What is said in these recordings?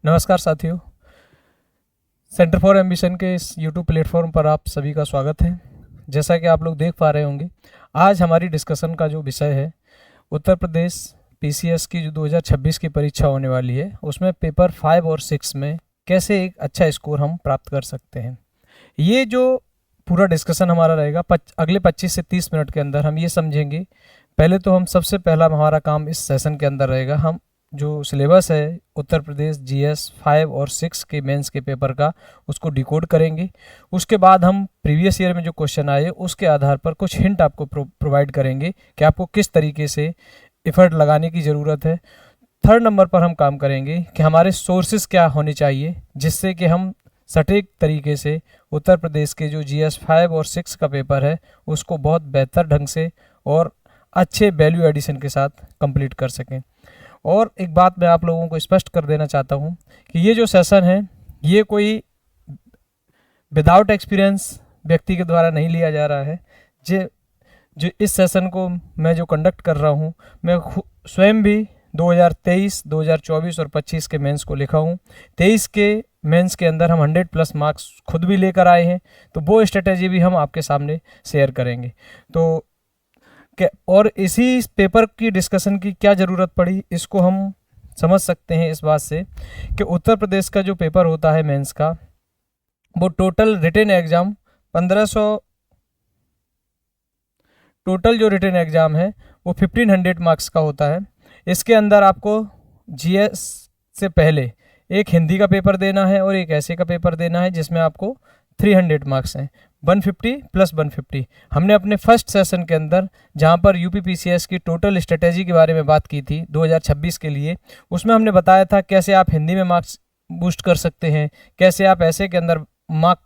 नमस्कार साथियों, centre for ambition के इस यूट्यूब प्लेटफॉर्म पर आप सभी का स्वागत है। जैसा कि आप लोग देख पा रहे होंगे, आज हमारी डिस्कशन का जो विषय है उत्तर प्रदेश पीसीएस की जो 2026 की परीक्षा होने वाली है, उसमें पेपर 5 और 6 में कैसे एक अच्छा स्कोर हम प्राप्त कर सकते हैं। ये जो पूरा डिस्कशन हमारा रहेगा अगले 25 से 30 मिनट के अंदर हम ये समझेंगे। पहले तो हम सबसे पहला हमारा काम इस सेशन के अंदर रहेगा, हम जो सिलेबस है उत्तर प्रदेश जीएस 5 और 6 के मेंस के पेपर का उसको डिकोड करेंगे। उसके बाद हम प्रीवियस ईयर में जो क्वेश्चन आए उसके आधार पर कुछ हिंट आपको प्रोवाइड करेंगे कि आपको किस तरीके से एफर्ट लगाने की ज़रूरत है। थर्ड नंबर पर हम काम करेंगे कि हमारे सोर्सेज क्या होने चाहिए, जिससे कि हम सटीक तरीके से उत्तर प्रदेश के जो जीएस 5 और 6 का पेपर है उसको बहुत बेहतर ढंग से और अच्छे वैल्यू एडिशन के साथ कंप्लीट कर सकें। और एक बात मैं आप लोगों को स्पष्ट कर देना चाहता हूं कि ये जो सेशन है ये कोई विदाउट एक्सपीरियंस व्यक्ति के द्वारा नहीं लिया जा रहा है। जो इस सेशन को मैं जो कंडक्ट कर रहा हूं, मैं स्वयं भी 2023, 2024 और 25 के मेंस को लिखा हूं। 23 के मेंस के अंदर हम 100+ मार्क्स खुद भी लेकर आए हैं, तो वो स्ट्रेटेजी भी हम आपके सामने शेयर करेंगे। तो और इसी पेपर की डिस्कशन की क्या ज़रूरत पड़ी, इसको हम समझ सकते हैं इस बात से कि उत्तर प्रदेश का जो पेपर होता है मेंस का, वो टोटल रिटन एग्ज़ाम 1500, टोटल जो रिटन एग्ज़ाम है वो 1500 मार्क्स का होता है। इसके अंदर आपको जीएस से पहले एक हिंदी का पेपर देना है और एक ऐसे का पेपर देना है जिसमें आपको 300 मार्क्स हैं, 150 + 150। हमने अपने फर्स्ट सेशन के अंदर जहां पर यूपी पीसीएस की टोटल स्ट्रेटेजी के बारे में बात की थी 2026 के लिए, उसमें हमने बताया था कैसे आप हिंदी में मार्क्स बूस्ट कर सकते हैं, कैसे आप ऐसे के अंदर मार्क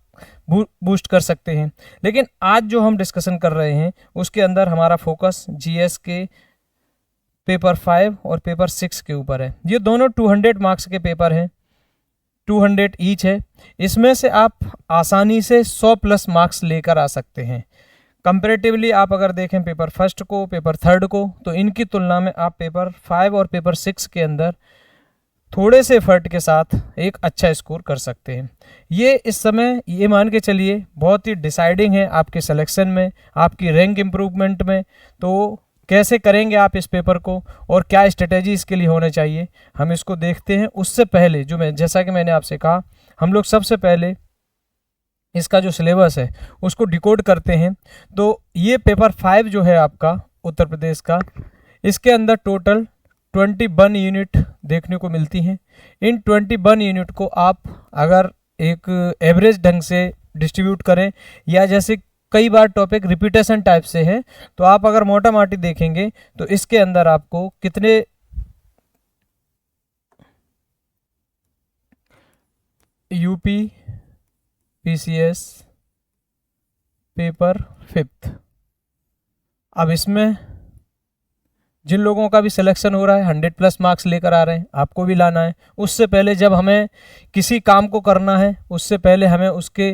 बूस्ट कर सकते हैं। लेकिन आज जो हम डिस्कशन कर रहे हैं उसके अंदर हमारा फोकस जीएस के पेपर 5 और पेपर 6 के ऊपर है। ये दोनों 200 मार्क्स के पेपर हैं, 200 ईच है। इसमें से आप आसानी से 100+ मार्क्स लेकर आ सकते हैं। कंपैरेटिवली आप अगर देखें पेपर फर्स्ट को, पेपर थर्ड को, तो इनकी तुलना में आप पेपर 5 और पेपर 6 के अंदर थोड़े से एफर्ट के साथ एक अच्छा स्कोर कर सकते हैं। ये इस समय ये मान के चलिए बहुत ही डिसाइडिंग है आपके सिलेक्शन में, आपकी रैंक इम्प्रूवमेंट में। तो कैसे करेंगे आप इस पेपर को और क्या स्ट्रेटेजी इसके लिए होने चाहिए, हम इसको देखते हैं। उससे पहले जैसा कि मैंने आपसे कहा, हम लोग सबसे पहले इसका जो सिलेबस है उसको डिकोड करते हैं। तो ये पेपर 5 जो है आपका उत्तर प्रदेश का, इसके अंदर टोटल 21 यूनिट देखने को मिलती हैं। इन 21 यूनिट को आप अगर एक एवरेज ढंग से डिस्ट्रीब्यूट करें, या जैसे कई बार टॉपिक रिपीटेशन टाइप से है, तो आप अगर मोटा माटी देखेंगे तो इसके अंदर आपको कितने यूपी पीसीएस पेपर 5, अब इसमें जिन लोगों का भी सिलेक्शन हो रहा है 100+ मार्क्स लेकर आ रहे हैं, आपको भी लाना है। उससे पहले जब हमें किसी काम को करना है, उससे पहले हमें उसके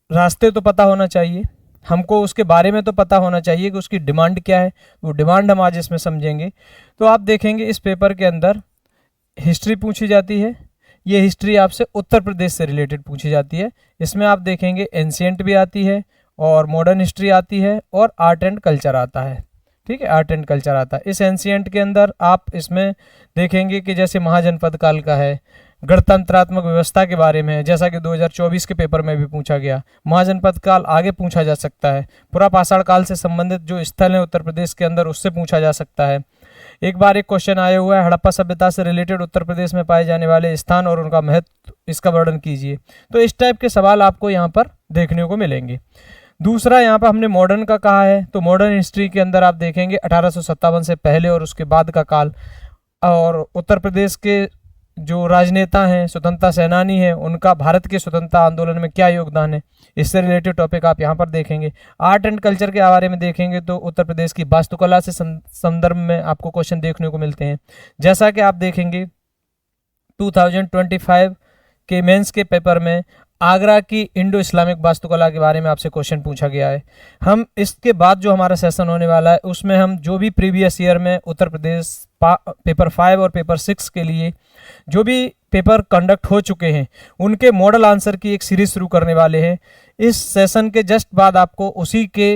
रास्ते तो पता होना चाहिए, हमको उसके बारे में तो पता होना चाहिए कि उसकी डिमांड क्या है। वो डिमांड हम आज इसमें समझेंगे। तो आप देखेंगे इस पेपर के अंदर हिस्ट्री पूछी जाती है। ये हिस्ट्री आपसे उत्तर प्रदेश से रिलेटेड पूछी जाती है। इसमें आप देखेंगे एंशिएंट भी आती है और मॉडर्न हिस्ट्री आती है और आर्ट एंड कल्चर आता है। ठीक है, आर्ट एंड कल्चर आता है। इस एंशिएंट के अंदर आप इसमें देखेंगे कि जैसे महाजनपद काल का है, गणतंत्रात्मक व्यवस्था के बारे में, जैसा कि 2024 के पेपर में भी पूछा गया। महाजनपद काल आगे पूछा जा सकता है। पुरा पाषाण काल से संबंधित जो स्थल है उत्तर प्रदेश के अंदर, उससे पूछा जा सकता है। एक बार एक क्वेश्चन आया हुआ है, हड़प्पा सभ्यता से रिलेटेड उत्तर प्रदेश में पाए जाने वाले स्थान और उनका महत्व, इसका वर्णन कीजिए। तो इस टाइप के सवाल आपको यहाँ पर देखने को मिलेंगे। दूसरा, यहाँ पर हमने मॉडर्न का कहा है, तो मॉडर्न हिस्ट्री के अंदर आप देखेंगे 1857 से पहले और उसके बाद का काल, और उत्तर प्रदेश के जो राजनेता हैं, स्वतंत्रता सेनानी हैं, उनका भारत के स्वतंत्रता आंदोलन में क्या योगदान है, इससे रिलेटेड टॉपिक आप यहाँ पर देखेंगे। आर्ट एंड कल्चर के बारे में देखेंगे तो उत्तर प्रदेश की वास्तुकला से संदर्भ में आपको क्वेश्चन देखने को मिलते हैं। जैसा कि आप देखेंगे 2025 के मेंस के पेपर में आगरा की इंडो इस्लामिक वास्तुकला के बारे में आपसे क्वेश्चन पूछा गया है। हम इसके बाद जो हमारा सेशन होने वाला है उसमें हम जो भी प्रीवियस ईयर में उत्तर प्रदेश पेपर 5 और पेपर 6 के लिए जो भी पेपर कंडक्ट हो चुके हैं उनके मॉडल आंसर की एक सीरीज शुरू करने वाले हैं। इस सेशन के जस्ट बाद आपको उसी के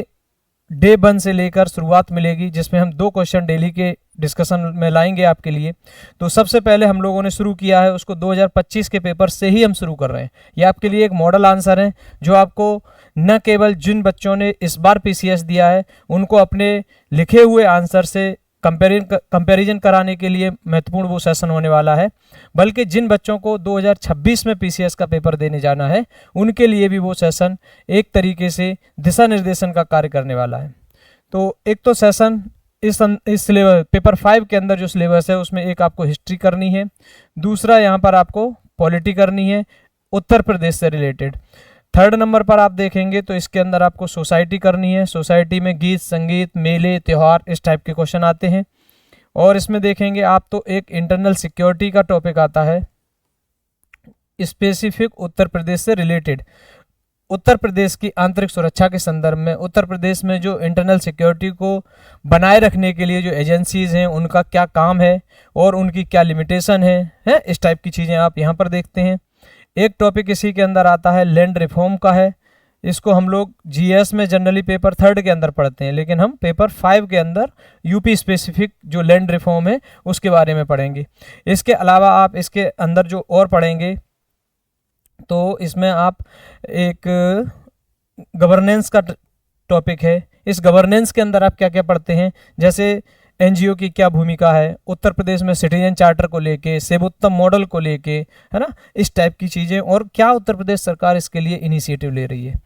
डे 1 से लेकर शुरुआत मिलेगी, जिसमें हम 2 क्वेश्चन डेली के डिस्कशन में लाएंगे आपके लिए। तो सबसे पहले हम लोगों ने शुरू किया है उसको 2025 के पेपर से ही हम शुरू कर रहे हैं। ये आपके लिए एक मॉडल आंसर है जो आपको न केवल जिन बच्चों ने इस बार पीसीएस दिया है उनको अपने लिखे हुए आंसर से कंपैरिजन कराने के लिए महत्वपूर्ण वो सेशन होने वाला है, बल्कि जिन बच्चों को 2026 में पीसीएस का पेपर देने जाना है उनके लिए भी वो सेशन एक तरीके से दिशा निर्देशन का कार्य करने वाला है। तो एक तो सेशन इस सिलेबस पेपर 5 के अंदर जो सिलेबस है उसमें एक आपको हिस्ट्री करनी है, दूसरा यहाँ पर आपको पॉलिटी करनी है उत्तर प्रदेश से रिलेटेड। थर्ड नंबर पर आप देखेंगे तो इसके अंदर आपको सोसाइटी करनी है। सोसाइटी में गीत संगीत मेले त्यौहार इस टाइप के क्वेश्चन आते हैं। और इसमें देखेंगे आप तो एक इंटरनल सिक्योरिटी का टॉपिक आता है स्पेसिफिक उत्तर प्रदेश से रिलेटेड। उत्तर प्रदेश की आंतरिक सुरक्षा के संदर्भ में उत्तर प्रदेश में जो इंटरनल सिक्योरिटी को बनाए रखने के लिए जो एजेंसीज हैं उनका क्या काम है और उनकी क्या लिमिटेशन है इस टाइप की चीज़ें आप यहाँ पर देखते हैं। एक टॉपिक इसी के अंदर आता है लैंड रिफॉर्म का है। इसको हम लोग जीएस में जनरली पेपर 3 के अंदर पढ़ते हैं, लेकिन हम पेपर 5 के अंदर यूपी स्पेसिफिक जो लैंड रिफॉर्म है उसके बारे में पढ़ेंगे। इसके अलावा आप इसके अंदर जो और पढ़ेंगे तो इसमें आप एक गवर्नेंस का टॉपिक है। इस गवर्नेंस के अंदर आप क्या क्या पढ़ते हैं, जैसे एनजीओ की क्या भूमिका है उत्तर प्रदेश में सिटीजन चार्टर को लेके, सेवोत्तम मॉडल को लेके, है ना, इस टाइप की चीज़ें, और क्या उत्तर प्रदेश सरकार इसके लिए इनिशिएटिव ले रही है।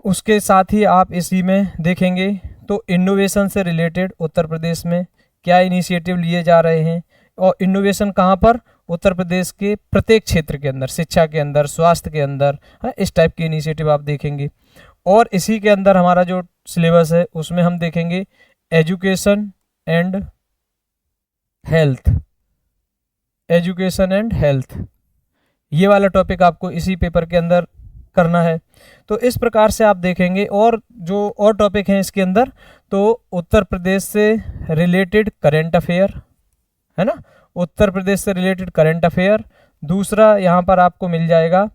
उसके साथ ही आप इसी में देखेंगे तो इनोवेशन से रिलेटेड उत्तर प्रदेश में क्या इनिशिएटिव लिए जा रहे हैं और इनोवेशन कहाँ पर, उत्तर प्रदेश के प्रत्येक क्षेत्र के अंदर, शिक्षा के अंदर, स्वास्थ्य के अंदर, इस टाइप के इनिशिएटिव आप देखेंगे। और इसी के अंदर हमारा जो सिलेबस है उसमें हम देखेंगे education and health. Education and health ये वाला टॉपिक आपको इसी पेपर के अंदर करना है। तो इस प्रकार से आप देखेंगे। और जो और टॉपिक हैं इसके अंदर तो उत्तर प्रदेश से रिलेटेड करंट अफेयर, है ना, उत्तर प्रदेश से रिलेटेड करंट अफेयर। दूसरा यहाँ पर आपको मिल जाएगा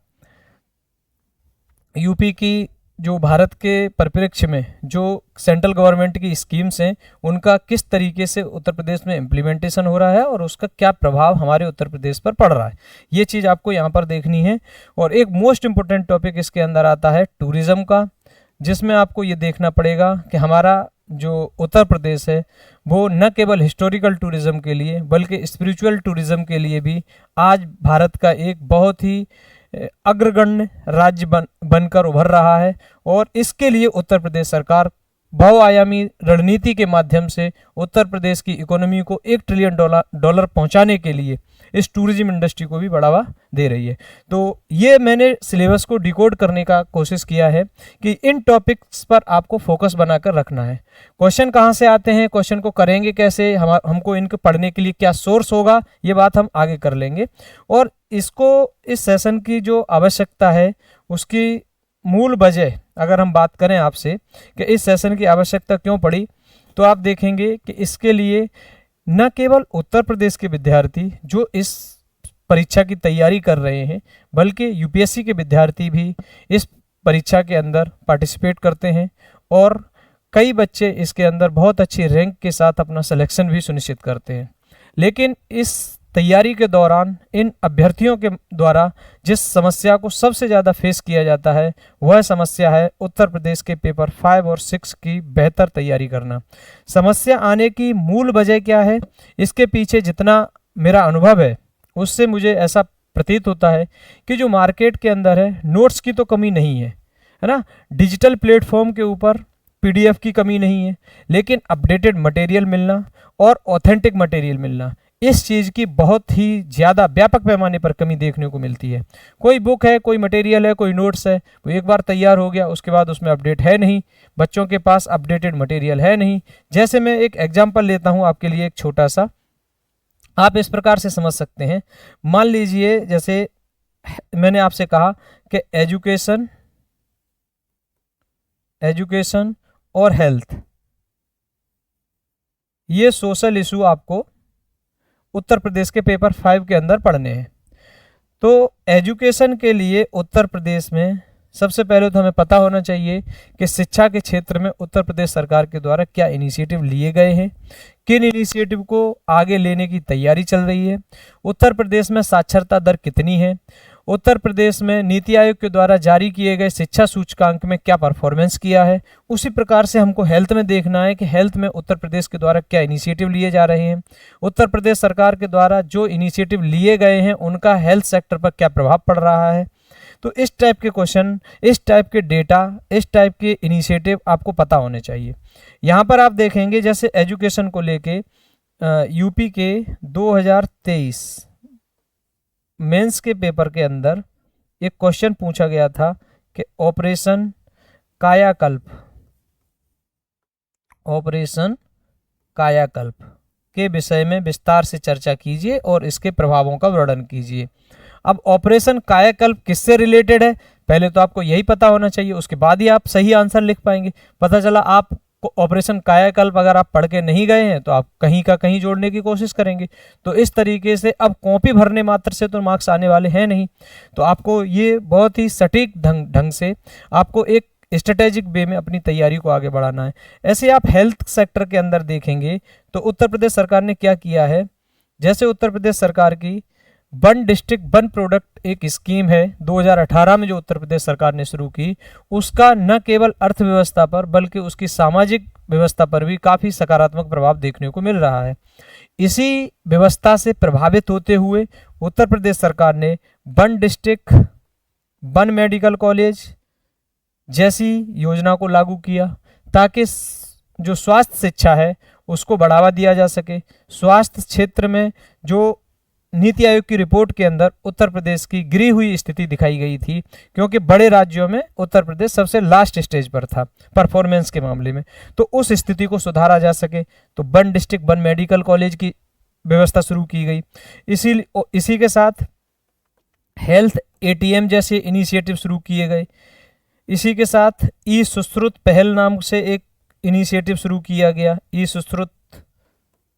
यूपी की जो भारत के परिप्रेक्ष्य में जो सेंट्रल गवर्नमेंट की स्कीम्स हैं उनका किस तरीके से उत्तर प्रदेश में इम्प्लीमेंटेशन हो रहा है और उसका क्या प्रभाव हमारे उत्तर प्रदेश पर पड़ रहा है, ये चीज़ आपको यहाँ पर देखनी है। और एक मोस्ट इम्पोर्टेंट टॉपिक इसके अंदर आता है टूरिज़्म का, जिसमें आपको ये देखना पड़ेगा कि हमारा जो उत्तर प्रदेश है वो न केवल हिस्टोरिकल टूरिज़्म के लिए बल्कि स्पिरिचुअल टूरिज़्म के लिए भी आज भारत का एक बहुत ही अग्रगण्य राज्य बनकर उभर रहा है। और इसके लिए उत्तर प्रदेश सरकार बहुआयामी रणनीति के माध्यम से उत्तर प्रदेश की इकोनॉमी को $1 ट्रिलियन पहुंचाने के लिए इस टूरिज्म इंडस्ट्री को भी बढ़ावा दे रही है। तो ये मैंने सिलेबस को डिकोड करने का कोशिश किया है कि इन टॉपिक्स पर आपको फोकस बनाकर रखना है। क्वेश्चन कहाँ से आते हैं, क्वेश्चन को करेंगे कैसे, हमको इनको पढ़ने के लिए क्या सोर्स होगा, ये बात हम आगे कर लेंगे। और इसको इस सेशन की जो आवश्यकता है उसकी मूल वजह अगर हम बात करें आपसे कि इस सेशन की आवश्यकता क्यों पड़ी, तो आप देखेंगे कि इसके लिए न केवल उत्तर प्रदेश के विद्यार्थी जो इस परीक्षा की तैयारी कर रहे हैं बल्कि यूपीएससी के विद्यार्थी भी इस परीक्षा के अंदर पार्टिसिपेट करते हैं और कई बच्चे इसके अंदर बहुत अच्छी रैंक के साथ अपना सिलेक्शन भी सुनिश्चित करते हैं। लेकिन इस तैयारी के दौरान इन अभ्यर्थियों के द्वारा जिस समस्या को सबसे ज़्यादा फेस किया जाता है वह समस्या है उत्तर प्रदेश के पेपर 5 और 6 की बेहतर तैयारी करना। समस्या आने की मूल वजह क्या है, इसके पीछे जितना मेरा अनुभव है उससे मुझे ऐसा प्रतीत होता है कि जो मार्केट के अंदर है नोट्स की तो कमी नहीं है ना, डिजिटल प्लेटफॉर्म के ऊपर PDF की कमी नहीं है, लेकिन अपडेटेड मटेरियल मिलना और ऑथेंटिक मटेरियल मिलना, इस चीज़ की बहुत ही ज़्यादा व्यापक पैमाने पर कमी देखने को मिलती है। कोई बुक है, कोई मटेरियल है, कोई नोट्स है, वो एक बार तैयार हो गया उसके बाद उसमें अपडेट है नहीं, बच्चों के पास अपडेटेड मटेरियल है नहीं। जैसे मैं एक एग्जांपल लेता हूँ आपके लिए, एक छोटा सा, आप इस प्रकार से समझ सकते हैं। मान लीजिए जैसे मैंने आपसे कहा कि एजुकेशन और हेल्थ, ये सोशल इशू आपको उत्तर प्रदेश के पेपर 5 के अंदर पढ़ने हैं। तो एजुकेशन के लिए उत्तर प्रदेश में सबसे पहले तो हमें पता होना चाहिए कि शिक्षा के क्षेत्र में उत्तर प्रदेश सरकार के द्वारा क्या इनिशिएटिव लिए गए हैं, किन इनिशिएटिव को आगे लेने की तैयारी चल रही है, उत्तर प्रदेश में साक्षरता दर कितनी है, उत्तर प्रदेश में नीति आयोग के द्वारा जारी किए गए शिक्षा सूचकांक में क्या परफॉर्मेंस किया है। उसी प्रकार से हमको हेल्थ में देखना है कि हेल्थ में उत्तर प्रदेश के द्वारा क्या इनिशिएटिव लिए जा रहे हैं, उत्तर प्रदेश सरकार के द्वारा जो इनिशिएटिव लिए गए हैं उनका हेल्थ सेक्टर पर क्या प्रभाव पड़ रहा है। तो इस टाइप के क्वेश्चन, इस टाइप के डेटा, इस टाइप के इनिशिएटिव आपको पता होने चाहिए। यहाँ पर आप देखेंगे जैसे एजुकेशन को लेके यूपी के 2023 मेंस के पेपर के अंदर एक क्वेश्चन पूछा गया था कि ऑपरेशन कायाकल्प के विषय में विस्तार से चर्चा कीजिए और इसके प्रभावों का वर्णन कीजिए। अब ऑपरेशन कायाकल्प किससे रिलेटेड है, पहले तो आपको यही पता होना चाहिए, उसके बाद ही आप सही आंसर लिख पाएंगे। पता चला आप ऑपरेशन कायाकल्प अगर आप पढ़ के नहीं गए हैं तो आप कहीं का कहीं जोड़ने की कोशिश करेंगे। तो इस तरीके से अब कॉपी भरने मात्र से तो मार्क्स आने वाले हैं नहीं, तो आपको ये बहुत ही सटीक ढंग से आपको एक स्ट्रेटेजिक वे में अपनी तैयारी को आगे बढ़ाना है। ऐसे आप हेल्थ सेक्टर के अंदर देखेंगे तो उत्तर प्रदेश सरकार ने क्या किया है, जैसे उत्तर प्रदेश सरकार की वन डिस्ट्रिक्ट वन प्रोडक्ट एक स्कीम है 2018 में जो उत्तर प्रदेश सरकार ने शुरू की, उसका न केवल अर्थव्यवस्था पर बल्कि उसकी सामाजिक व्यवस्था पर भी काफ़ी सकारात्मक प्रभाव देखने को मिल रहा है। इसी व्यवस्था से प्रभावित होते हुए उत्तर प्रदेश सरकार ने one district one medical college जैसी योजना को लागू किया ताकि जो स्वास्थ्य शिक्षा है उसको बढ़ावा दिया जा सके। स्वास्थ्य क्षेत्र में जो नीति आयोग की रिपोर्ट के अंदर उत्तर प्रदेश की गिरी हुई स्थिति दिखाई गई थी, क्योंकि बड़े राज्यों में उत्तर प्रदेश सबसे लास्ट स्टेज पर था परफॉर्मेंस के मामले में, तो उस स्थिति को सुधारा जा सके तो one district one medical college की व्यवस्था शुरू की गई। इसी के साथ हेल्थ एटीएम जैसे इनिशिएटिव शुरू किए गए। इसी के साथ ई सुश्रुत पहल नाम से एक इनिशिएटिव शुरू किया गया, ई सुश्रुत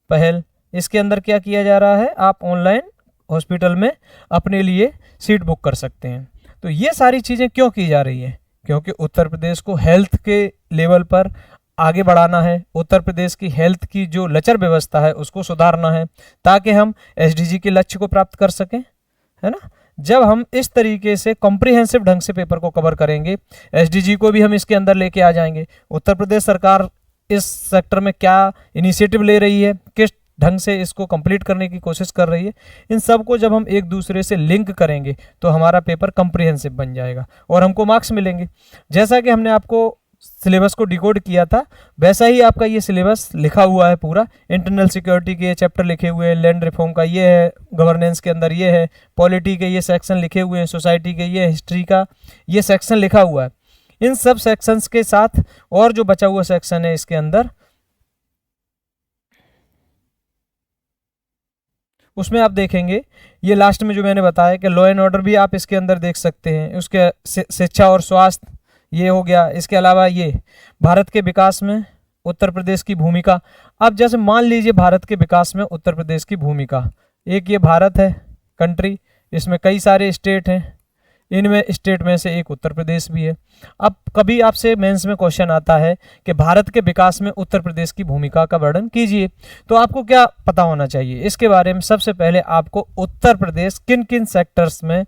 पहल। इसके अंदर क्या किया जा रहा है, आप ऑनलाइन हॉस्पिटल में अपने लिए सीट बुक कर सकते हैं। तो ये सारी चीज़ें क्यों की जा रही हैं, क्योंकि उत्तर प्रदेश को हेल्थ के लेवल पर आगे बढ़ाना है, उत्तर प्रदेश की हेल्थ की जो लचर व्यवस्था है उसको सुधारना है ताकि हम एसडीजी के लक्ष्य को प्राप्त कर सकें, है ना। जब हम इस तरीके से कॉम्प्रिहेंसिव ढंग से पेपर को कवर करेंगे, एसडीजी को भी हम इसके अंदर लेके आ जाएंगे। उत्तर प्रदेश सरकार इस सेक्टर में क्या इनिशिएटिव ले रही है, किस ढंग से इसको कंप्लीट करने की कोशिश कर रही है, इन सब को जब हम एक दूसरे से लिंक करेंगे तो हमारा पेपर कॉम्प्रिहेंसिव बन जाएगा और हमको मार्क्स मिलेंगे। जैसा कि हमने आपको सिलेबस को डिकोड किया था वैसा ही आपका ये सिलेबस लिखा हुआ है पूरा। इंटरनल सिक्योरिटी के चैप्टर लिखे हुए हैं, लैंड रिफॉर्म का ये है, गवर्नेंस के अंदर ये है, पॉलिटी के ये सेक्शन लिखे हुए हैं, सोसाइटी के ये, हिस्ट्री का ये सेक्शन लिखा हुआ है। इन सब सेक्शंस के साथ और जो बचा हुआ सेक्शन है इसके अंदर, उसमें आप देखेंगे ये लास्ट में जो मैंने बताया कि लॉ एंड ऑर्डर भी आप इसके अंदर देख सकते हैं, उसके शिक्षा और स्वास्थ्य ये हो गया। इसके अलावा ये भारत के विकास में उत्तर प्रदेश की भूमिका। अब जैसे मान लीजिए भारत के विकास में उत्तर प्रदेश की भूमिका, एक ये भारत है कंट्री, इसमें कई सारे स्टेट हैं, इनमें स्टेट में से एक उत्तर प्रदेश भी है। अब कभी आपसे मेंस में क्वेश्चन आता है कि भारत के विकास में उत्तर प्रदेश की भूमिका का वर्णन कीजिए, तो आपको क्या पता होना चाहिए इसके बारे में। सबसे पहले आपको उत्तर प्रदेश किन किन सेक्टर्स में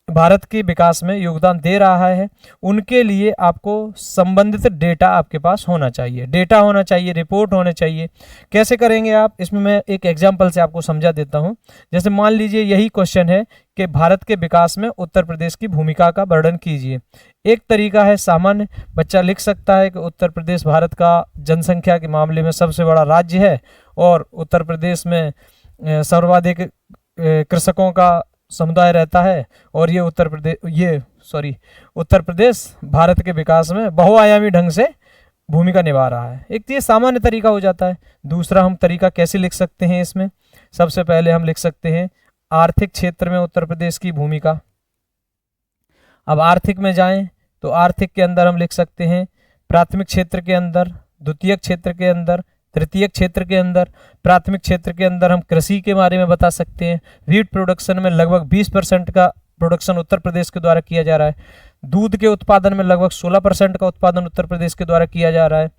भारत के विकास में योगदान दे रहा है उनके लिए आपको संबंधित डेटा आपके पास होना चाहिए, डेटा होना चाहिए, रिपोर्ट होने चाहिए। कैसे करेंगे आप, इसमें मैं एक एग्जांपल से आपको समझा देता हूं। जैसे मान लीजिए यही क्वेश्चन है कि भारत के विकास में उत्तर प्रदेश की भूमिका का वर्णन कीजिए। एक तरीका है, सामान्य बच्चा लिख सकता है कि उत्तर प्रदेश भारत का जनसंख्या के मामले में सबसे बड़ा राज्य है और उत्तर प्रदेश में सर्वाधिक कृषकों का समुदाय रहता है और ये उत्तर प्रदेश भारत के विकास में बहुआयामी ढंग से भूमिका निभा रहा है। एक तो ये सामान्य तरीका हो जाता है। दूसरा हम तरीका कैसे लिख सकते हैं इसमें, सबसे पहले हम लिख सकते हैं आर्थिक क्षेत्र में उत्तर प्रदेश की भूमिका। अब आर्थिक में जाएं तो आर्थिक के अंदर हम लिख सकते हैं प्राथमिक क्षेत्र के अंदर, द्वितीयक क्षेत्र के अंदर, तृतीयक क्षेत्र के अंदर। प्राथमिक क्षेत्र के अंदर हम कृषि के बारे में बता सकते हैं। व्हीट प्रोडक्शन में लगभग 20% का प्रोडक्शन उत्तर प्रदेश के द्वारा किया जा रहा है। दूध के उत्पादन में लगभग 16% का उत्पादन उत्तर प्रदेश के द्वारा किया जा रहा है।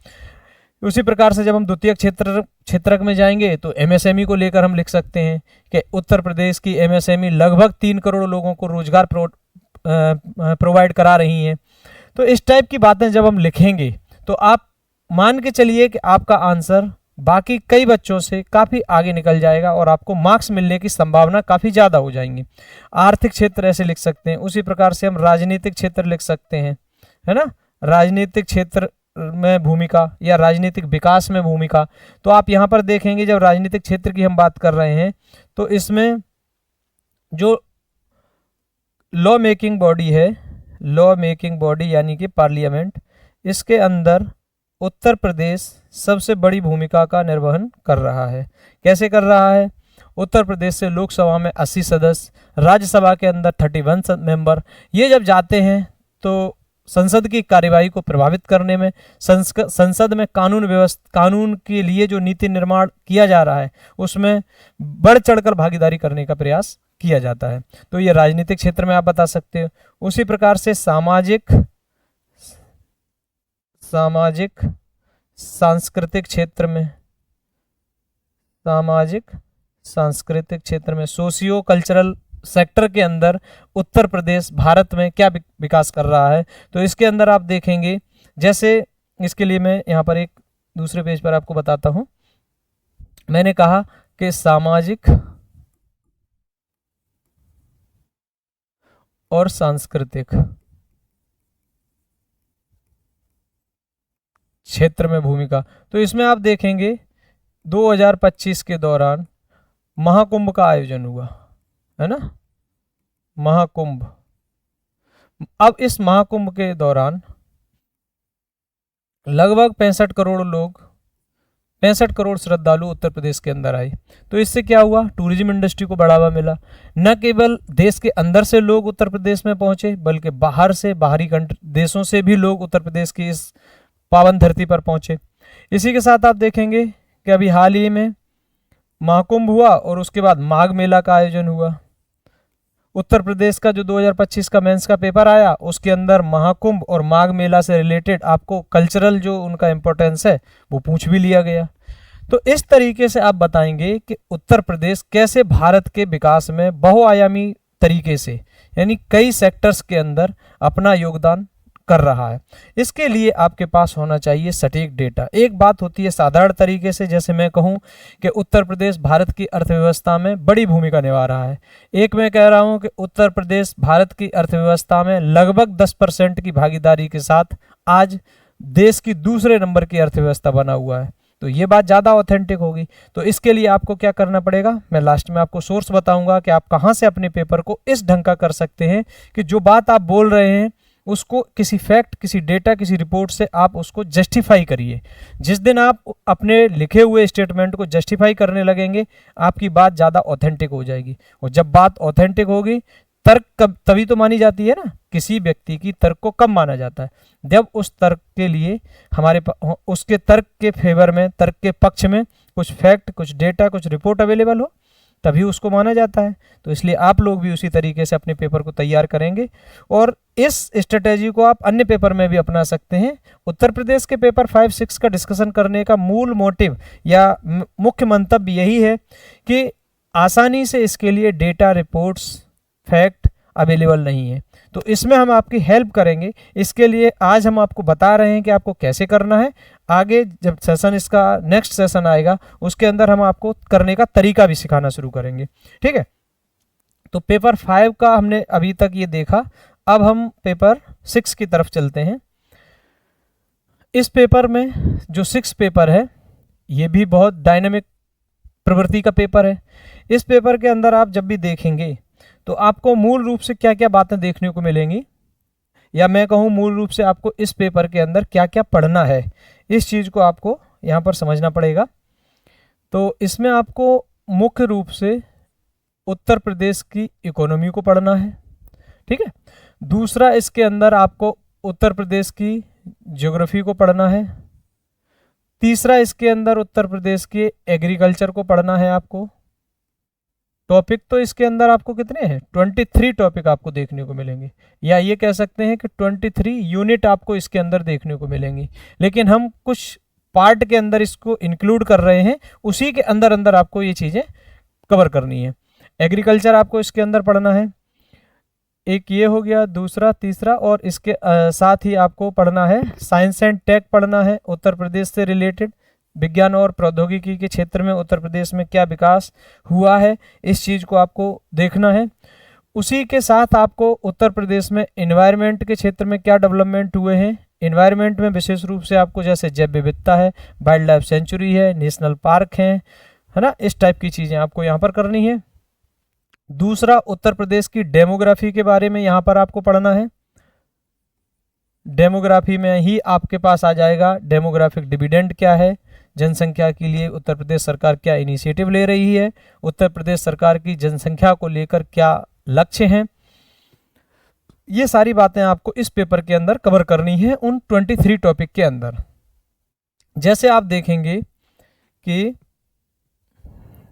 उसी प्रकार से जब हम द्वितीय क्षेत्रक में जाएंगे तो एमएसएमई को लेकर हम लिख सकते हैं कि उत्तर प्रदेश की एमएसएमई लगभग 3 करोड़ लोगों को रोजगार प्रोवाइड करा रही हैं। तो इस टाइप की बातें जब हम लिखेंगे तो आप मान के चलिए कि आपका आंसर बाकी कई बच्चों से काफ़ी आगे निकल जाएगा और आपको मार्क्स मिलने की संभावना काफ़ी ज़्यादा हो जाएंगी। आर्थिक क्षेत्र ऐसे लिख सकते हैं। उसी प्रकार से हम राजनीतिक क्षेत्र लिख सकते हैं, है ना। राजनीतिक क्षेत्र में भूमिका या राजनीतिक विकास में भूमिका। तो आप यहाँ पर देखेंगे जब राजनीतिक क्षेत्र की हम बात कर रहे हैं तो इसमें जो लॉ मेकिंग बॉडी है, लॉ मेकिंग बॉडी यानी कि पार्लियामेंट, इसके अंदर उत्तर प्रदेश सबसे बड़ी भूमिका का निर्वहन कर रहा है। कैसे कर रहा है? उत्तर प्रदेश से लोकसभा में 80 सदस्य, राज्यसभा के अंदर 31 मेंबर, ये जब जाते हैं तो संसद की कार्यवाही को प्रभावित करने में, संसद में कानून के लिए जो नीति निर्माण किया जा रहा है उसमें बढ़ चढ़कर भागीदारी करने का प्रयास किया जाता है। तो ये राजनीतिक क्षेत्र में आप बता सकते हो। उसी प्रकार से सामाजिक सांस्कृतिक क्षेत्र में, सामाजिक सांस्कृतिक क्षेत्र में सोशियो कल्चरल सेक्टर के अंदर उत्तर प्रदेश भारत में क्या विकास कर रहा है। तो इसके अंदर आप देखेंगे, जैसे इसके लिए मैं यहाँ पर एक दूसरे पेज पर आपको बताता हूँ। मैंने कहा कि सामाजिक और सांस्कृतिक क्षेत्र में भूमिका। तो इसमें आप देखेंगे 2025 के दौरान महाकुंभ का आयोजन हुआ, है ना, महाकुंभ। अब इस महाकुंभ के दौरान लगभग 65 करोड़ श्रद्धालु उत्तर प्रदेश के अंदर आए। तो इससे क्या हुआ? टूरिज्म इंडस्ट्री को बढ़ावा मिला। न केवल देश के अंदर से लोग उत्तर प्रदेश में पहुंचे बल्कि बाहर से, बाहरी देशों से भी लोग उत्तर प्रदेश की इस पावन धरती पर पहुंचे। इसी के साथ आप देखेंगे कि अभी हाल ही में महाकुंभ हुआ और उसके बाद माघ मेला का आयोजन हुआ। उत्तर प्रदेश का जो 2025 का मेंस का पेपर आया उसके अंदर महाकुंभ और माघ मेला से रिलेटेड आपको कल्चरल जो उनका इम्पोर्टेंस है वो पूछ भी लिया गया। तो इस तरीके से आप बताएंगे कि उत्तर प्रदेश कैसे भारत के विकास में बहुआयामी तरीके से, यानी कई सेक्टर्स के अंदर अपना योगदान कर रहा है। इसके लिए आपके पास होना चाहिए सटीक डेटा। एक बात होती है साधारण तरीके से, जैसे मैं कहूं कि उत्तर प्रदेश भारत की अर्थव्यवस्था में बड़ी भूमिका निभा रहा है। एक मैं कह रहा हूं कि उत्तर प्रदेश भारत की अर्थव्यवस्था में लगभग 10% की भागीदारी के साथ आज देश की दूसरे नंबर की अर्थव्यवस्था बना हुआ है। तो ये बात ज़्यादा ऑथेंटिक होगी। तो इसके लिए आपको क्या करना पड़ेगा, मैं लास्ट में आपको सोर्स बताऊंगा कि आप कहाँ से अपने पेपर को इस ढंग का कर सकते हैं कि जो बात आप बोल रहे हैं उसको किसी फैक्ट, किसी डेटा, किसी रिपोर्ट से आप उसको जस्टिफाई करिए। जिस दिन आप अपने लिखे हुए स्टेटमेंट को जस्टिफाई करने लगेंगे आपकी बात ज़्यादा ऑथेंटिक हो जाएगी। और जब बात ऑथेंटिक होगी, तर्क कब तभी तो मानी जाती है ना। किसी व्यक्ति की तर्क को कब माना जाता है? जब उस तर्क के लिए हमारे उसके तर्क के फेवर में, तर्क के पक्ष में कुछ फैक्ट, कुछ डेटा, कुछ रिपोर्ट अवेलेबल हो, तभी उसको माना जाता है। तो इसलिए आप लोग भी उसी तरीके से अपने पेपर को तैयार करेंगे और इस स्ट्रेटेजी को आप अन्य पेपर में भी अपना सकते हैं। उत्तर प्रदेश के पेपर 5-6 का डिस्कशन करने का मूल मोटिव या मुख्य मंतव्य यही है कि आसानी से इसके लिए डेटा, रिपोर्ट्स, फैक्ट अवेलेबल नहीं है। तो इसमें हम आपकी हेल्प करेंगे। इसके लिए आज हम आपको बता रहे हैं कि आपको कैसे करना है। आगे जब सेशन, इसका नेक्स्ट सेशन आएगा उसके अंदर हम आपको करने का तरीका भी सिखाना शुरू करेंगे। ठीक है, तो पेपर 5 का हमने अभी तक ये देखा। अब हम पेपर 6 की तरफ चलते हैं। इस पेपर में जो 6 पेपर है ये भी बहुत डायनामिक प्रवृत्ति का पेपर है। इस पेपर के अंदर आप जब भी देखेंगे तो आपको मूल रूप से क्या क्या बातें देखने को मिलेंगी, या मैं कहूँ मूल रूप से आपको इस पेपर के अंदर क्या क्या पढ़ना है, इस चीज़ को आपको यहाँ पर समझना पड़ेगा। तो इसमें आपको मुख्य रूप से उत्तर प्रदेश की इकोनॉमी को पढ़ना है, ठीक है। दूसरा इसके अंदर आपको उत्तर प्रदेश की ज्योग्राफी को पढ़ना है। तीसरा इसके अंदर उत्तर प्रदेश के एग्रीकल्चर को पढ़ना है आपको। टॉपिक तो इसके अंदर आपको कितने हैं, 23 टॉपिक आपको देखने को मिलेंगे, या ये कह सकते हैं कि 23 यूनिट आपको इसके अंदर देखने को मिलेंगी। लेकिन हम कुछ पार्ट के अंदर इसको इंक्लूड कर रहे हैं, उसी के अंदर अंदर आपको ये चीज़ें कवर करनी है। एग्रीकल्चर आपको इसके अंदर पढ़ना है, एक ये हो गया, दूसरा, तीसरा, और इसके साथ ही आपको पढ़ना है साइंस एंड टेक पढ़ना है, उत्तर प्रदेश से रिलेटेड विज्ञान और प्रौद्योगिकी के क्षेत्र में उत्तर प्रदेश में क्या विकास हुआ है, इस चीज़ को आपको देखना है। उसी के साथ आपको उत्तर प्रदेश में एनवायरनमेंट के क्षेत्र में क्या डेवलपमेंट हुए हैं। एनवायरनमेंट में विशेष रूप से आपको जैसे जैव विविधता है, वाइल्ड लाइफ सेंचुरी है, नेशनल पार्क है ना, इस टाइप की चीज़ें आपको यहाँ पर करनी है। दूसरा, उत्तर प्रदेश की डेमोग्राफी के बारे में यहाँ पर आपको पढ़ना है। डेमोग्राफी में ही आपके पास आ जाएगा डेमोग्राफिक डिविडेंड क्या है, जनसंख्या के लिए उत्तर प्रदेश सरकार क्या इनिशिएटिव ले रही है, उत्तर प्रदेश सरकार की जनसंख्या को लेकर क्या लक्ष्य हैं। ये सारी बातें आपको इस पेपर के अंदर कवर करनी है उन 23 टॉपिक के अंदर। जैसे आप देखेंगे कि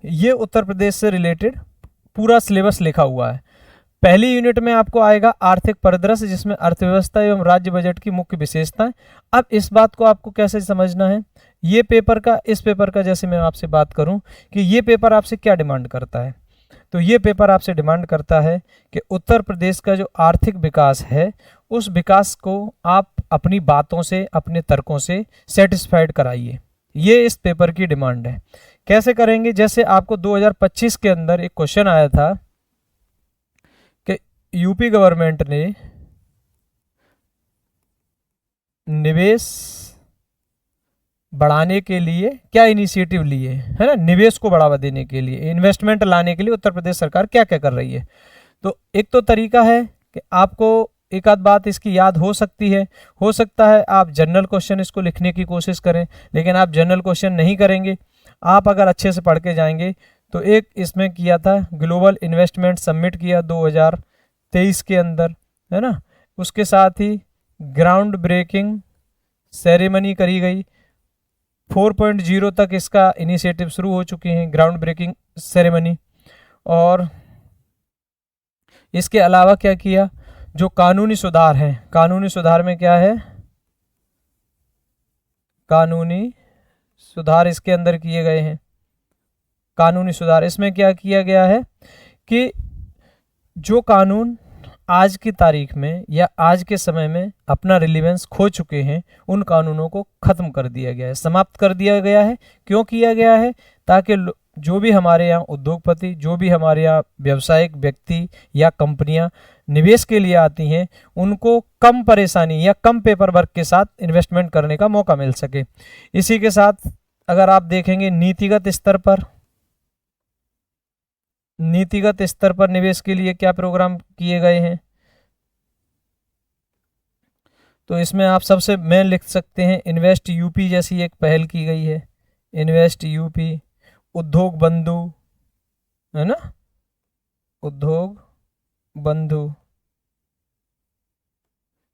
ये उत्तर प्रदेश से रिलेटेड पूरा सिलेबस लिखा हुआ है। पहली यूनिट में आपको आएगा आर्थिक परिदृश्य, जिसमें अर्थव्यवस्था एवं राज्य बजट की मुख्य विशेषताएं। अब इस बात को आपको कैसे समझना है, ये पेपर का, इस पेपर का जैसे मैं आपसे बात करूं कि ये पेपर आपसे क्या डिमांड करता है, तो ये पेपर आपसे डिमांड करता है कि उत्तर प्रदेश का जो आर्थिक विकास है, उस विकास को आप अपनी बातों से, अपने तर्कों से सेटिस्फाइड कराइए। ये इस पेपर की डिमांड है। कैसे करेंगे, जैसे आपको 2025 के अंदर एक क्वेश्चन आया था कि यूपी गवर्नमेंट ने निवेश बढ़ाने के लिए क्या इनिशिएटिव लिए, है ना, निवेश को बढ़ावा देने के लिए, इन्वेस्टमेंट लाने के लिए उत्तर प्रदेश सरकार क्या क्या कर रही है। तो एक तो तरीका है कि आपको एक आध बात इसकी याद हो सकती है, हो सकता है आप जनरल क्वेश्चन इसको लिखने की कोशिश करें, लेकिन आप जनरल क्वेश्चन नहीं करेंगे। आप अगर अच्छे से पढ़ के जाएंगे तो एक इसमें किया था, ग्लोबल इन्वेस्टमेंट समिट किया 2023 के अंदर, है ना, उसके साथ ही ग्राउंड ब्रेकिंग सेरेमनी करी गई। 4.0 तक इसका इनिशिएटिव शुरू हो चुके हैं, ग्राउंड ब्रेकिंग सेरेमनी। और इसके अलावा क्या किया, जो कानूनी सुधार हैं, कानूनी सुधार में क्या है, कानूनी सुधार इसके अंदर किए गए हैं। कानूनी सुधार इसमें क्या किया गया है कि जो कानून आज की तारीख में या आज के समय में अपना रिलीवेंस खो चुके हैं, उन कानूनों को ख़त्म कर दिया गया है, समाप्त कर दिया गया है। क्यों किया गया है, ताकि जो भी हमारे यहाँ उद्योगपति, जो भी हमारे यहाँ व्यावसायिक व्यक्ति या कंपनियां निवेश के लिए आती हैं, उनको कम परेशानी या कम पेपर वर्क के साथ इन्वेस्टमेंट करने का मौका मिल सके। इसी के साथ अगर आप देखेंगे नीतिगत स्तर पर निवेश के लिए क्या प्रोग्राम किए गए हैं, तो इसमें आप सबसे मेन लिख सकते हैं इन्वेस्ट यूपी जैसी एक पहल की गई है, इन्वेस्ट यूपी, उद्योग बंधु, है ना, उद्योग बंधु,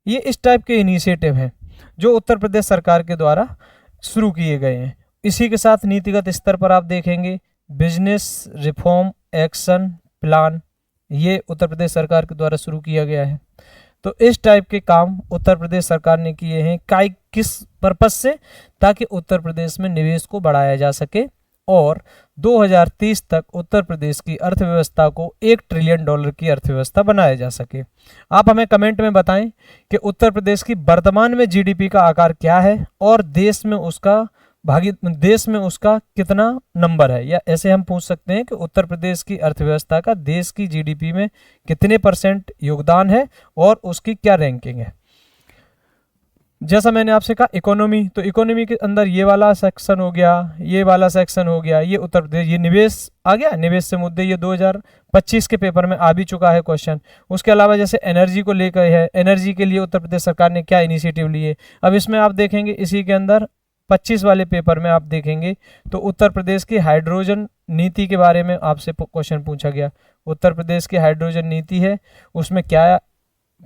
ये इस टाइप के इनिशिएटिव हैं जो उत्तर प्रदेश सरकार के द्वारा शुरू किए गए हैं। इसी के साथ नीतिगत स्तर पर आप देखेंगे बिजनेस रिफॉर्म एक्शन प्लान, ये उत्तर प्रदेश सरकार के द्वारा शुरू किया गया है। तो इस टाइप के काम उत्तर प्रदेश सरकार ने किए हैं, किस पर्पस से, ताकि उत्तर प्रदेश में निवेश को बढ़ाया जा सके और 2030 तक उत्तर प्रदेश की अर्थव्यवस्था को $1 ट्रिलियन की अर्थव्यवस्था बनाया जा सके। आप हमें कमेंट में बताएं कि उत्तर प्रदेश की वर्तमान में जीडीपी का आकार क्या है और देश में उसका कितना नंबर है, या ऐसे हम पूछ सकते हैं कि उत्तर प्रदेश की अर्थव्यवस्था का देश की जीडीपी में कितने % योगदान है और उसकी क्या रैंकिंग है। जैसा मैंने आपसे कहा इकोनॉमी, तो इकोनॉमी के अंदर ये वाला सेक्शन हो गया, ये वाला सेक्शन हो गया, ये उत्तर प्रदेश, ये निवेश आ गया, निवेश से मुद्दे, ये 2025 के पेपर में आ भी चुका है क्वेश्चन। उसके अलावा जैसे एनर्जी को लेकर है, एनर्जी के लिए उत्तर प्रदेश सरकार ने क्या इनिशिएटिव लिए, अब इसमें आप देखेंगे इसी के अंदर 25 वाले पेपर में आप देखेंगे तो उत्तर प्रदेश की हाइड्रोजन नीति के बारे में आपसे क्वेश्चन पूछा गया। उत्तर प्रदेश की हाइड्रोजन नीति है, उसमें क्या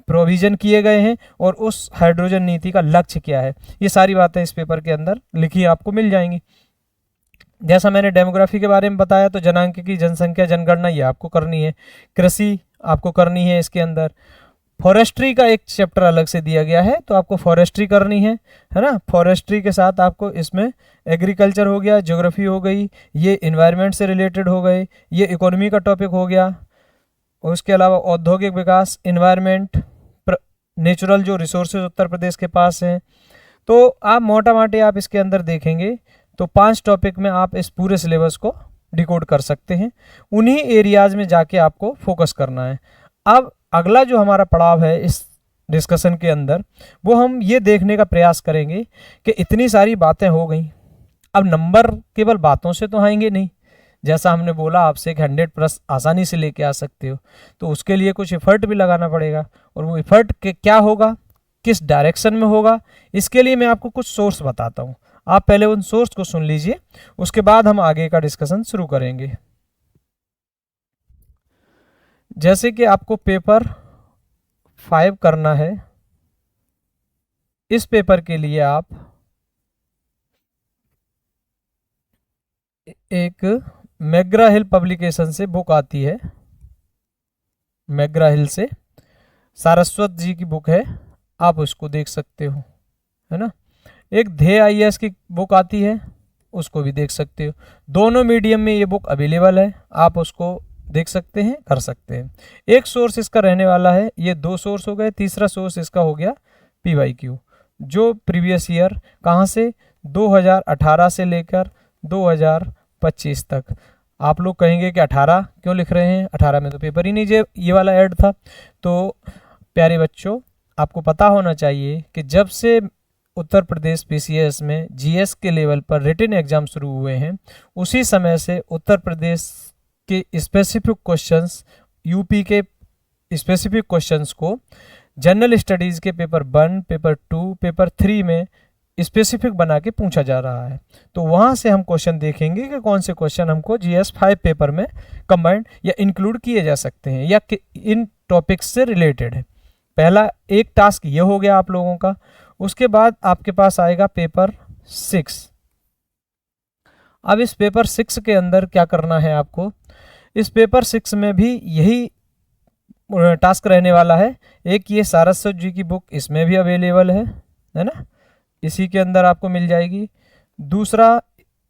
प्रोविजन किए गए हैं और उस हाइड्रोजन नीति का लक्ष्य क्या है, ये सारी बातें इस पेपर के अंदर लिखी आपको मिल जाएंगी। जैसा मैंने डेमोग्राफी के बारे में बताया तो जनसांख्यिकी, जनसंख्या, जनगणना ये आपको करनी है। कृषि आपको करनी है इसके अंदर। फॉरेस्ट्री का एक चैप्टर अलग से दिया गया है, तो आपको फॉरेस्ट्री करनी है ना। फॉरेस्ट्री के साथ आपको इसमें एग्रीकल्चर हो गया, ज्योग्राफी हो गई, ये इन्वायरमेंट से रिलेटेड हो गए, ये इकोनॉमी का टॉपिक हो गया। उसके अलावा औद्योगिक विकास, इन्वायरमेंट, नेचुरल जो रिसोर्सेज उत्तर प्रदेश के पास हैं। तो आप मोटा मोटी आप इसके अंदर देखेंगे तो 5 टॉपिक में आप इस पूरे सिलेबस को डिकोड कर सकते हैं। उन्हीं एरियाज में जाके आपको फोकस करना है। अब अगला जो हमारा पड़ाव है इस डिस्कशन के अंदर, वो हम ये देखने का प्रयास करेंगे कि इतनी सारी बातें हो गई, अब नंबर केवल बातों से तो आएंगे नहीं। जैसा हमने बोला आपसे कि 100+ आसानी से लेके आ सकते हो, तो उसके लिए कुछ एफर्ट भी लगाना पड़ेगा। और वो एफर्ट के क्या होगा, किस डायरेक्शन में होगा, इसके लिए मैं आपको कुछ सोर्स बताता हूँ। आप पहले उन सोर्स को सुन लीजिए, उसके बाद हम आगे का डिस्कशन शुरू करेंगे। जैसे कि आपको पेपर 5 करना है, इस पेपर के लिए आप एक मैग्रा हिल पब्लिकेशन से बुक आती है, मैग्रा हिल से सारस्वत जी की बुक है, आप उसको देख सकते हो, है ना। एक ध्येय IAS की बुक आती है, उसको भी देख सकते हो। दोनों मीडियम में ये बुक अवेलेबल है, आप उसको देख सकते हैं, कर सकते हैं। एक सोर्स इसका रहने वाला है, ये 2 सोर्स हो गए। तीसरा सोर्स इसका हो गया PYQ, जो प्रीवियस ईयर कहाँ से 2018 से लेकर 2025 तक। आप लोग कहेंगे कि 18 क्यों लिख रहे हैं, 18 में तो पेपर ही नहीं ये वाला ऐड था। तो प्यारे बच्चों, आपको पता होना चाहिए कि जब से उत्तर प्रदेश PCS में GS के लेवल पर रिटन एग्जाम शुरू हुए हैं, उसी समय से उत्तर प्रदेश के स्पेसिफिक क्वेश्चंस, यूपी के स्पेसिफिक क्वेश्चंस को जनरल स्टडीज़ के पेपर 1, पेपर 2, पेपर 3 में स्पेसिफिक बना के पूछा जा रहा है। तो वहाँ से हम क्वेश्चन देखेंगे कि कौन से क्वेश्चन हमको GS 5 पेपर में कंबाइंड या इंक्लूड किए जा सकते हैं या इन टॉपिक्स से रिलेटेड है। पहला एक टास्क ये हो गया आप लोगों का। उसके बाद आपके पास आएगा पेपर 6। अब इस पेपर 6 के अंदर क्या करना है आपको, इस पेपर 6 में भी यही टास्क रहने वाला है। एक ये सारस्वत जी की बुक इसमें भी अवेलेबल है ना, इसी के अंदर आपको मिल जाएगी। दूसरा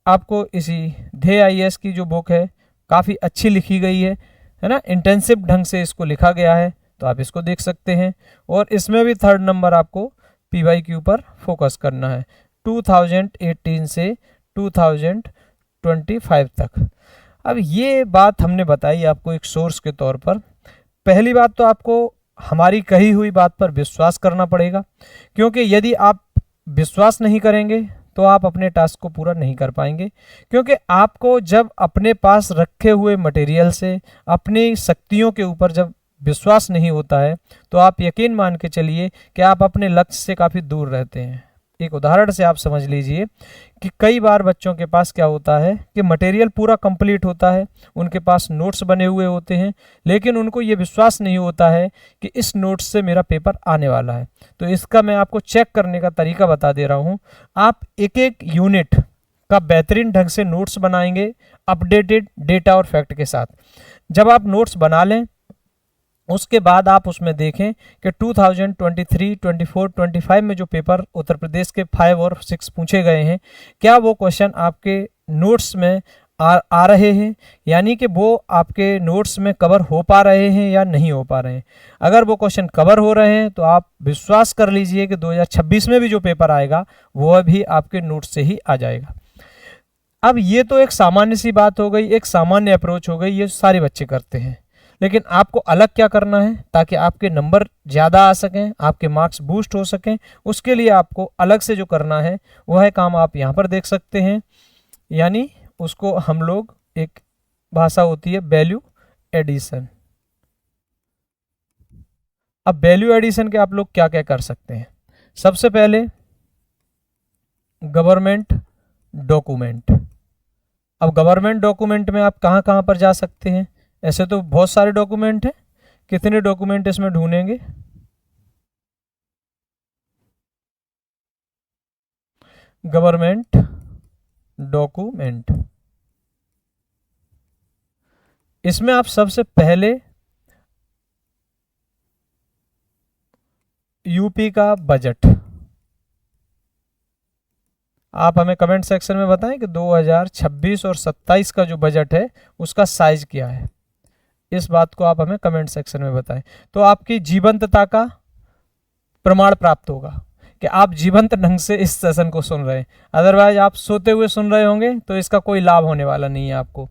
आपको इसी ध्येय IAS की जो बुक है, काफ़ी अच्छी लिखी गई है ना, इंटेंसिव ढंग से इसको लिखा गया है, तो आप इसको देख सकते हैं। और इसमें भी 3rd नंबर आपको PYQ पर फोकस करना है 2018 से 2025 तक। अब ये बात हमने बताई आपको एक सोर्स के तौर पर। पहली बात तो आपको हमारी कही हुई बात पर विश्वास करना पड़ेगा, क्योंकि यदि आप विश्वास नहीं करेंगे तो आप अपने टास्क को पूरा नहीं कर पाएंगे। क्योंकि आपको जब अपने पास रखे हुए मटेरियल से, अपनी शक्तियों के ऊपर जब विश्वास नहीं होता है, तो आप यकीन मान के चलिए कि आप अपने लक्ष्य से काफ़ी दूर रहते हैं। एक उदाहरण से आप समझ लीजिए कि कई बार बच्चों के पास क्या होता है कि मटेरियल पूरा कंप्लीट होता है, उनके पास नोट्स बने हुए होते हैं, लेकिन उनको ये विश्वास नहीं होता है कि इस नोट्स से मेरा पेपर आने वाला है। तो इसका मैं आपको चेक करने का तरीका बता दे रहा हूँ। आप एक एक यूनिट का बेहतरीन ढंग से नोट्स बनाएंगे अपडेटेड डेटा और फैक्ट के साथ। जब आप नोट्स बना लें, उसके बाद आप उसमें देखें कि 2023, 24, 25 में जो पेपर उत्तर प्रदेश के 5 और 6 पूछे गए हैं, क्या वो क्वेश्चन आपके नोट्स में आ रहे हैं, यानी कि वो आपके नोट्स में कवर हो पा रहे हैं या नहीं हो पा रहे हैं। अगर वो क्वेश्चन कवर हो रहे हैं तो आप विश्वास कर लीजिए कि 2026 में भी जो पेपर आएगा वो भी आपके नोट्स से ही आ जाएगा। अब ये तो एक सामान्य सी बात हो गई, एक सामान्य अप्रोच हो गई, ये सारे बच्चे करते हैं। लेकिन आपको अलग क्या करना है ताकि आपके नंबर ज़्यादा आ सकें, आपके मार्क्स बूस्ट हो सकें, उसके लिए आपको अलग से जो करना है वह है काम आप यहाँ पर देख सकते हैं। यानी उसको हम लोग, एक भाषा होती है वैल्यू एडिशन। अब वैल्यू एडिशन के आप लोग क्या क्या कर सकते हैं। सबसे पहले गवर्नमेंट डॉक्यूमेंट। अब गवर्नमेंट डॉक्यूमेंट में आप कहाँ कहाँ पर जा सकते हैं? ऐसे तो बहुत सारे डॉक्यूमेंट हैं, कितने डॉक्यूमेंट इसमें ढूंढेंगे? गवर्नमेंट डॉक्यूमेंट, इसमें आप सबसे पहले यूपी का बजट, आप हमें कमेंट सेक्शन में बताएं कि 2026 और 27 का जो बजट है उसका साइज क्या है। इस बात को आप हमें कमेंट सेक्शन में बताएं, तो आपकी जीवंतता का प्रमाण प्राप्त होगा कि आप जीवंत ढंग से इस सेशन को सुन रहे हैं। अदरवाइज आप सोते हुए सुन रहे होंगे तो इसका कोई लाभ होने वाला नहीं है आपको।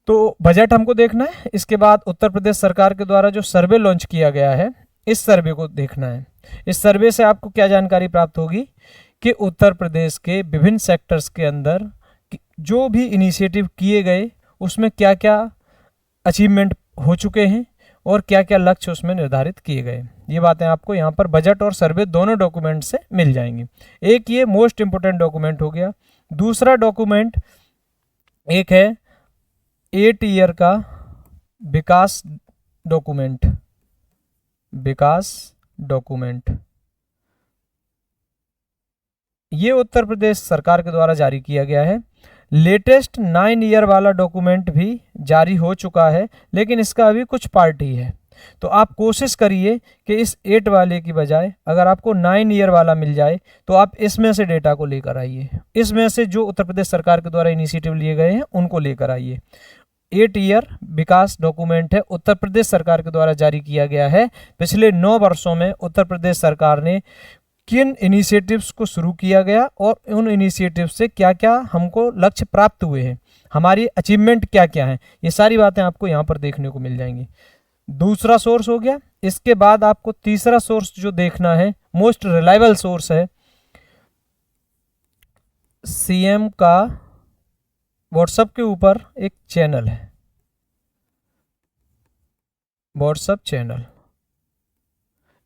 तो बजट हमको देखना है। इसके बाद उत्तर प्रदेश सरकार के द्वारा जो सर्वे लॉन्च किया गया है, इस सर्वे को देखना है। इस सर्वे से आपको क्या जानकारी प्राप्त होगी कि उत्तर प्रदेश के विभिन्न सेक्टर्स के अंदर जो भी इनिशिएटिव किए गए उसमें क्या क्या अचीवमेंट हो चुके हैं और क्या क्या लक्ष्य उसमें निर्धारित किए गए। ये बातें आपको यहाँ पर बजट और सर्वे दोनों डॉक्यूमेंट से मिल जाएंगी। एक ये मोस्ट इंपोर्टेंट डॉक्यूमेंट हो गया। दूसरा डॉक्यूमेंट एक है 8 ईयर का विकास डॉक्यूमेंट, विकास डॉक्यूमेंट। ये उत्तर प्रदेश सरकार के द्वारा जारी किया गया है। लेटेस्ट 9 ईयर वाला डॉक्यूमेंट भी जारी हो चुका है, लेकिन इसका अभी कुछ पार्ट ही है। तो आप कोशिश करिए कि इस 8 वाले की बजाय अगर आपको 9 ईयर वाला मिल जाए तो आप इसमें से डेटा को लेकर आइए, इसमें से जो उत्तर प्रदेश सरकार के द्वारा इनिशिएटिव लिए गए हैं उनको लेकर आइए। 8 ईयर विकास डॉक्यूमेंट है, उत्तर प्रदेश सरकार के द्वारा जारी किया गया है। पिछले 9 वर्षों में उत्तर प्रदेश सरकार ने किन इनिशिएटिव्स को शुरू किया गया और उन इनिशिएटिव से क्या क्या हमको लक्ष्य प्राप्त हुए हैं, हमारी अचीवमेंट क्या क्या है, ये सारी बातें आपको यहाँ पर देखने को मिल जाएंगी। दूसरा सोर्स हो गया। इसके बाद आपको तीसरा सोर्स जो देखना है, मोस्ट रिलायबल सोर्स है, सीएम का व्हाट्सएप के ऊपर एक चैनल है, व्हाट्सएप चैनल।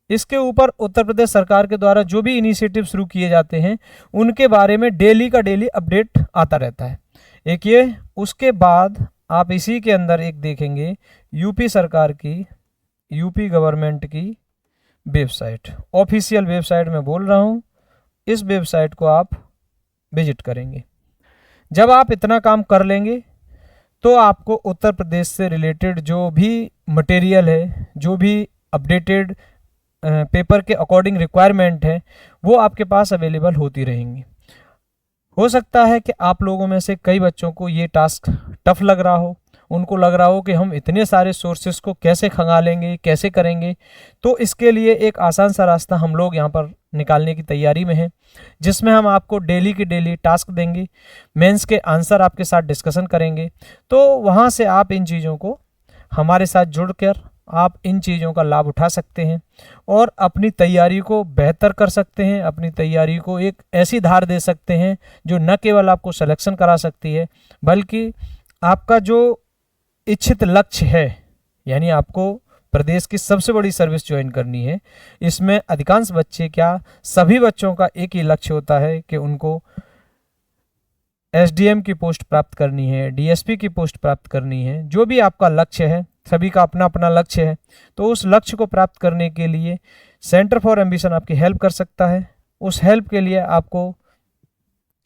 इसके ऊपर उत्तर प्रदेश सरकार के द्वारा जो भी इनिशिएटिव शुरू किए जाते हैं उनके बारे में डेली का डेली अपडेट आता रहता है। एक ये, उसके बाद आप इसी के अंदर एक देखेंगे यूपी सरकार की, यूपी गवर्नमेंट की वेबसाइट, ऑफिशियल वेबसाइट में बोल रहा हूँ, इस वेबसाइट को आप विजिट करेंगे। जब आप इतना काम कर लेंगे तो आपको उत्तर प्रदेश से रिलेटेड जो भी मटेरियल है, जो भी अपडेटेड पेपर के अकॉर्डिंग रिक्वायरमेंट है, वो आपके पास अवेलेबल होती रहेंगी। हो सकता है कि आप लोगों में से कई बच्चों को ये टास्क टफ लग रहा हो, उनको लग रहा हो कि हम इतने सारे सोर्सेस को कैसे खंगालेंगे, कैसे करेंगे। तो इसके लिए एक आसान सा रास्ता हम लोग यहाँ पर निकालने की तैयारी में है, जिसमें हम आपको डेली के डेली टास्क देंगे, मेंस के आंसर आपके साथ डिस्कशन करेंगे। तो वहाँ से आप इन चीज़ों को हमारे साथ जुड़कर आप इन चीज़ों का लाभ उठा सकते हैं और अपनी तैयारी को बेहतर कर सकते हैं, अपनी तैयारी को एक ऐसी धार दे सकते हैं जो न केवल आपको सिलेक्शन करा सकती है, बल्कि आपका जो इच्छित लक्ष्य है, यानी आपको प्रदेश की सबसे बड़ी सर्विस ज्वाइन करनी है। इसमें अधिकांश बच्चे, क्या सभी बच्चों का एक ही लक्ष्य होता है कि उनको एसडीएम की पोस्ट प्राप्त करनी है, डीएसपी की पोस्ट प्राप्त करनी है। जो भी आपका लक्ष्य है, सभी का अपना अपना लक्ष्य है, तो उस लक्ष्य को प्राप्त करने के लिए सेंटर फॉर एम्बिशन आपकी हेल्प कर सकता है। उस हेल्प के लिए आपको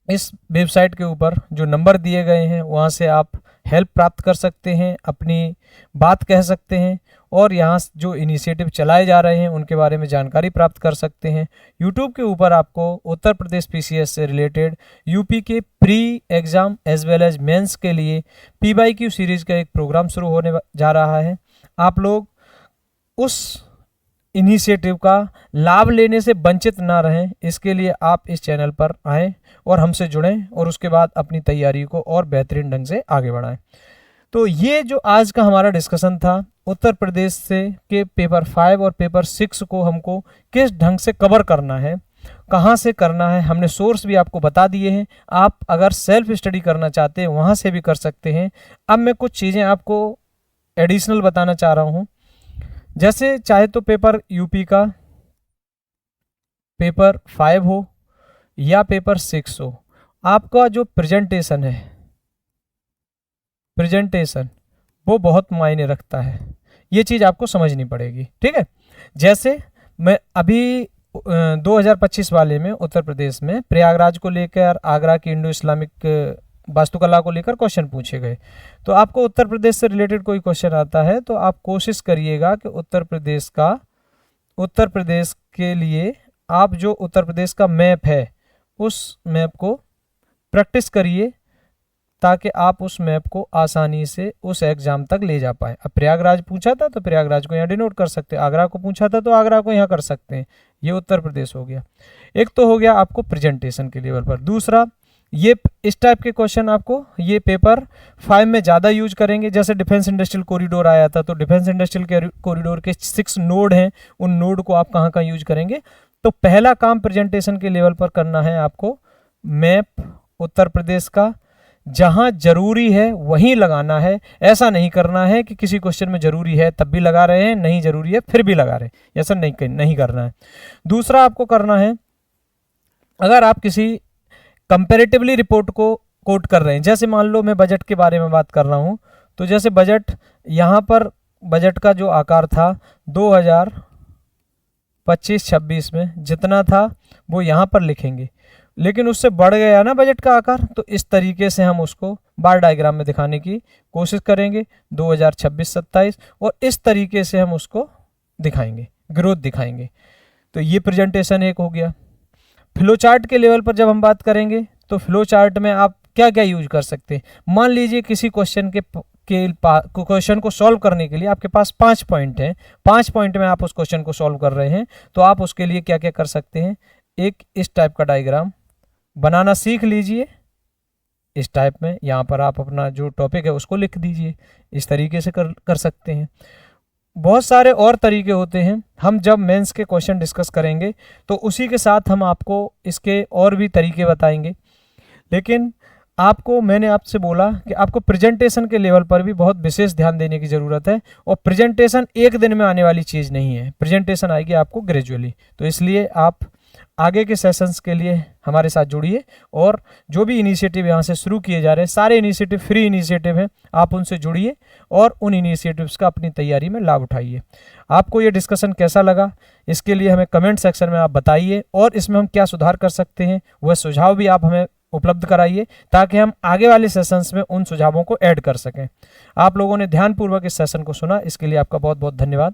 इस वेबसाइट के ऊपर जो नंबर दिए गए हैं वहाँ से आप हेल्प प्राप्त कर सकते हैं, अपनी बात कह सकते हैं और यहाँ जो इनिशिएटिव चलाए जा रहे हैं उनके बारे में जानकारी प्राप्त कर सकते हैं। यूट्यूब के ऊपर आपको उत्तर प्रदेश पीसीएस से रिलेटेड यूपी के pre exam as well as mains के लिए PYQ सीरीज़ का एक प्रोग्राम शुरू होने जा रहा है। आप लोग उस इनिशिएटिव का लाभ लेने से वंचित ना रहें, इसके लिए आप इस चैनल पर आएँ और हमसे जुड़ें और उसके बाद अपनी तैयारी को और बेहतरीन ढंग से आगे बढ़ाएं। तो ये जो आज का हमारा डिस्कशन था, उत्तर प्रदेश से के पेपर 5 और पेपर 6 को हमको किस ढंग से कवर करना है, कहाँ से करना है, हमने सोर्स भी आपको बता दिए हैं। आप अगर सेल्फ स्टडी करना चाहते हैं वहाँ से भी कर सकते हैं। अब मैं कुछ चीज़ें आपको एडिशनल बताना चाह रहा हूँ। जैसे चाहे तो पेपर यूपी का पेपर 5 हो या पेपर 6 हो, आपका जो प्रेजेंटेशन है, प्रेजेंटेशन वो बहुत मायने रखता है। ये चीज़ आपको समझनी पड़ेगी, ठीक है। जैसे मैं अभी 2025 वाले में उत्तर प्रदेश में प्रयागराज को लेकर, आगरा की इंडो इस्लामिक वास्तुकला को लेकर क्वेश्चन पूछे गए। तो आपको उत्तर प्रदेश से रिलेटेड कोई क्वेश्चन आता है तो आप कोशिश करिएगा कि उत्तर प्रदेश के लिए आप जो उत्तर प्रदेश का मैप है उस मैप को प्रैक्टिस करिए, ताकि आप उस मैप को आसानी से उस एग्जाम तक ले जा पाए। अब प्रयागराज पूछा था तो प्रयागराज को यहाँ डिनोट कर सकते हैं, आगरा को पूछा था तो आगरा को यहाँ कर सकते हैं। ये उत्तर प्रदेश हो गया। एक तो हो गया आपको प्रेजेंटेशन के लेवल पर। दूसरा, ये इस टाइप के क्वेश्चन आपको ये पेपर 5 में ज़्यादा यूज करेंगे। जैसे डिफेंस इंडस्ट्रियल कॉरिडोर आया था, तो डिफेंस इंडस्ट्रियल कॉरिडोर के 6 नोड हैं, उन नोड को आप कहाँ यूज करेंगे। तो पहला काम प्रेजेंटेशन के लेवल पर करना है आपको, मैप उत्तर प्रदेश का जहां जरूरी है वहीं लगाना है। ऐसा नहीं करना है कि किसी क्वेश्चन में जरूरी है तब भी लगा रहे हैं, नहीं जरूरी है फिर भी लगा रहे हैं, ऐसा नहीं करना है। दूसरा आपको करना है, अगर आप किसी कंपैरेटिवली रिपोर्ट को कोट कर रहे हैं, जैसे मान लो मैं बजट के बारे में बात कर रहा हूं, तो जैसे बजट यहाँ पर बजट का जो आकार था 2025-26 में जितना था वो यहाँ पर लिखेंगे, लेकिन उससे बढ़ गया ना बजट का आकार, तो इस तरीके से हम उसको बार डायग्राम में दिखाने की कोशिश करेंगे 2026-27, और इस तरीके से हम उसको दिखाएंगे, ग्रोथ दिखाएंगे। तो ये प्रेजेंटेशन एक हो गया। फ्लो चार्ट के लेवल पर जब हम बात करेंगे तो फ्लो चार्ट में आप क्या क्या यूज कर सकते हैं। मान लीजिए किसी क्वेश्चन क्वेश्चन को सॉल्व करने के लिए आपके पास 5 पॉइंट हैं, 5 पॉइंट में आप उस क्वेश्चन को सॉल्व कर रहे हैं, तो आप उसके लिए क्या क्या कर सकते हैं। एक इस टाइप का डायग्राम बनाना सीख लीजिए, इस टाइप में यहाँ पर आप अपना जो टॉपिक है उसको लिख दीजिए, इस तरीके से कर सकते हैं। बहुत सारे और तरीके होते हैं, हम जब मेंस के क्वेश्चन डिस्कस करेंगे तो उसी के साथ हम आपको इसके और भी तरीके बताएंगे। लेकिन मैंने आपसे बोला कि आपको प्रेजेंटेशन के लेवल पर भी बहुत विशेष ध्यान देने की ज़रूरत है, और प्रेजेंटेशन एक दिन में आने वाली चीज़ नहीं है, प्रेजेंटेशन आएगी आपको ग्रेजुअली। तो इसलिए आप आगे के सेशंस के लिए हमारे साथ जुड़िए, और जो भी इनिशिएटिव यहाँ से शुरू किए जा रहे हैं, सारे इनिशिएटिव फ्री इनिशिएटिव हैं, आप उनसे जुड़िए और उन इनिशिएटिव्स का अपनी तैयारी में लाभ उठाइए। आपको ये डिस्कशन कैसा लगा, इसके लिए हमें कमेंट सेक्शन में आप बताइए, और इसमें हम क्या सुधार कर सकते हैं वह सुझाव भी आप हमें उपलब्ध कराइए, ताकि हम आगे वाले सेशंस में उन सुझावों को ऐड कर सकें। आप लोगों ने ध्यानपूर्वक इस सेशन को सुना, इसके लिए आपका बहुत बहुत धन्यवाद।